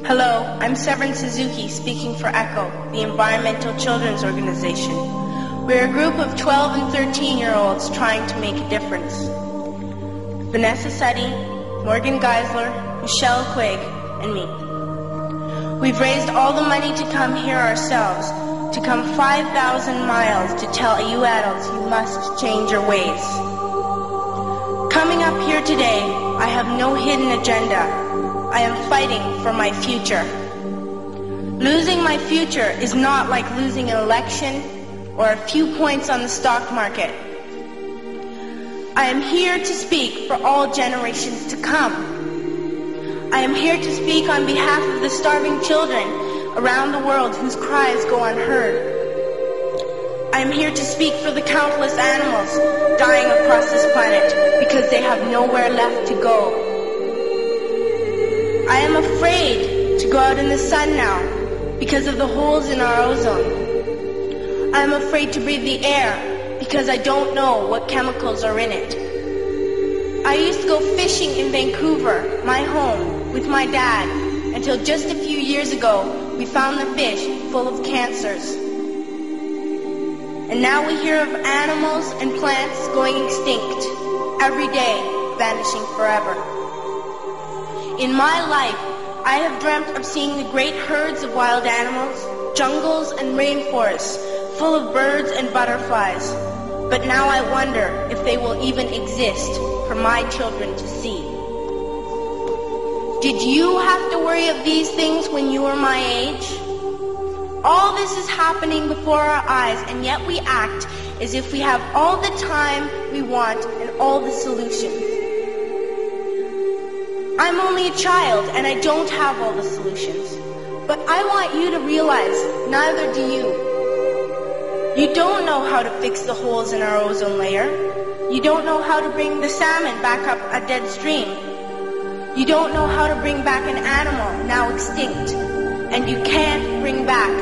Hello, I'm Severn Suzuki speaking for ECHO, the Environmental Children's Organization. We're a group of 12 and 13-year-olds trying to make a difference. Vanessa Seti, Morgan Geisler, Michelle Quigg, and me. We've raised all the money to come here ourselves, to come 5,000 miles to tell you adults you must change your ways. Coming up here today, I have no hidden agenda. I am fighting for my future. Losing my future is not like losing an election or a few points on the stock market. I am here to speak for all generations to come. I am here to speak on behalf of the starving children around the world whose cries go unheard. I am here to speak for the countless animals dying across this planet because they have nowhere left to go. I am afraid to go out in the sun now because of the holes in our ozone. I am afraid to breathe the air because I don't know what chemicals are in it. I used to go fishing in Vancouver, my home, with my dad, until just a few years ago we found the fish full of cancers. And now we hear of animals and plants going extinct, every day vanishing forever. In my life, I have dreamt of seeing the great herds of wild animals, jungles and rainforests, full of birds and butterflies. But now I wonder if they will even exist for my children to see. Did you have to worry of these things when you were my age? All this is happening before our eyes, and yet we act as if we have all the time we want and all the solutions. I'm only a child, and I don't have all the solutions. But I want you to realize, neither do you. You don't know how to fix the holes in our ozone layer. You don't know how to bring the salmon back up a dead stream. You don't know how to bring back an animal now extinct. And you can't bring back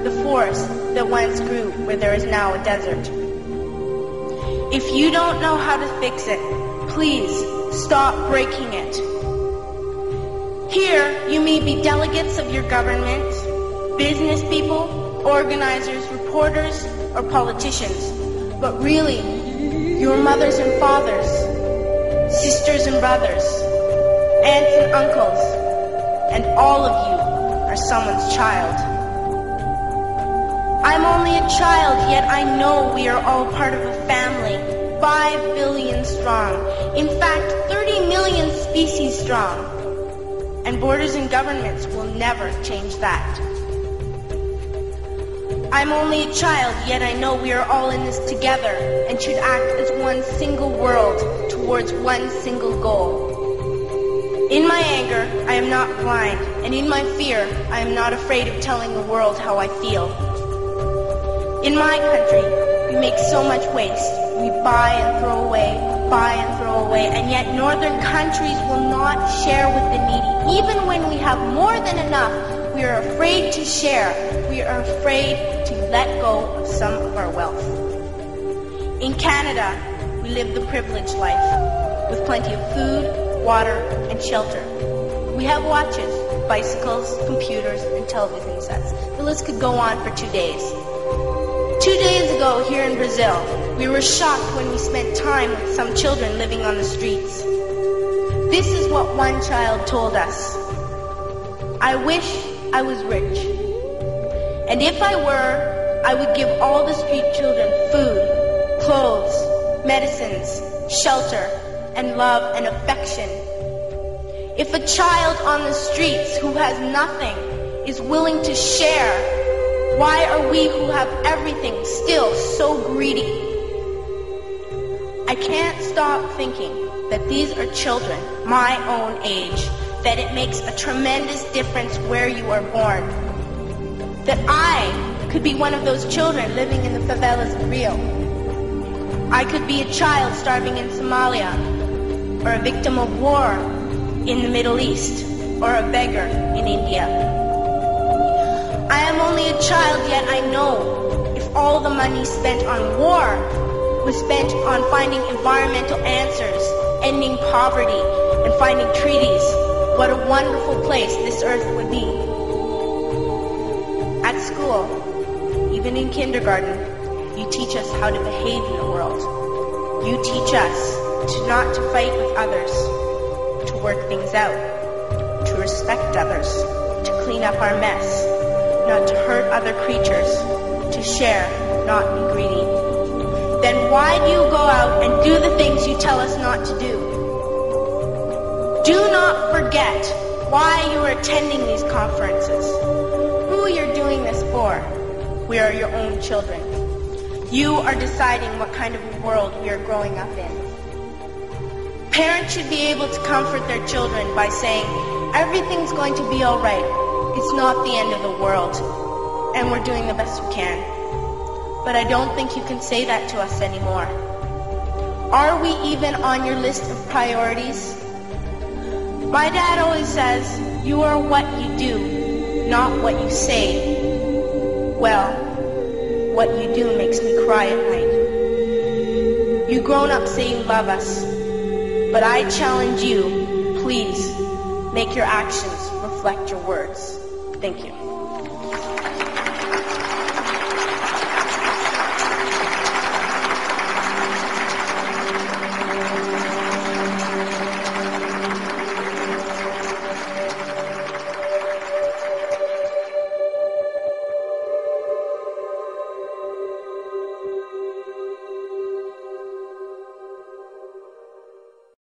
the forest that once grew where there is now a desert. If you don't know how to fix it, please stop breaking it. Here, you may be delegates of your government, business people, organizers, reporters, or politicians, but really, your mothers and fathers, sisters and brothers, aunts and uncles, and all of you are someone's child. I'm only a child, yet I know we are all part of a family, 5 billion strong, in fact 30 million species strong. And borders and governments will never change that. I'm only a child, yet I know we are all in this together and should act as one single world towards one single goal. In my anger, I am not blind, and in my fear, I am not afraid of telling the world how I feel. In my country, we make so much waste. We buy and throw away, and yet northern countries will not share with the needy. Even when we have more than enough, we are afraid to share. We are afraid to let go of some of our wealth. In Canada, we live the privileged life, with plenty of food, water, and shelter. We have watches, bicycles, computers, and television sets. The list could go on for 2 days. 2 days ago, here in Brazil, we were shocked when we spent time with some children living on the streets. This is what one child told us. I wish I was rich. And if I were, I would give all the street children food, clothes, medicines, shelter, and love and affection. If a child on the streets who has nothing is willing to share, why are we who have everything still so greedy? I can't stop thinking that these are children my own age, that it makes a tremendous difference where you are born. That I could be one of those children living in the favelas of Rio. I could be a child starving in Somalia, or a victim of war in the Middle East, or a beggar in India. I am only a child, yet I know if all the money spent on war was spent on finding environmental answers, ending poverty, and finding treaties, what a wonderful place this earth would be. At school, even in kindergarten, you teach us how to behave in the world. You teach us not to fight with others, to work things out, to respect others, to clean up our mess, not to hurt other creatures, to share, not be greedy. Then why do you go out and do the things you tell us not to do? Do not forget why you are attending these conferences, who you're doing this for. We are your own children. You are deciding what kind of world we are growing up in. Parents should be able to comfort their children by saying, everything's going to be all right. It's not the end of the world, and we're doing the best we can. But I don't think you can say that to us anymore. Are we even on your list of priorities? My dad always says, you are what you do, not what you say. Well, what you do makes me cry at night. You grown-ups say you love us, but I challenge you, please, make your actions reflect your words. Thank you.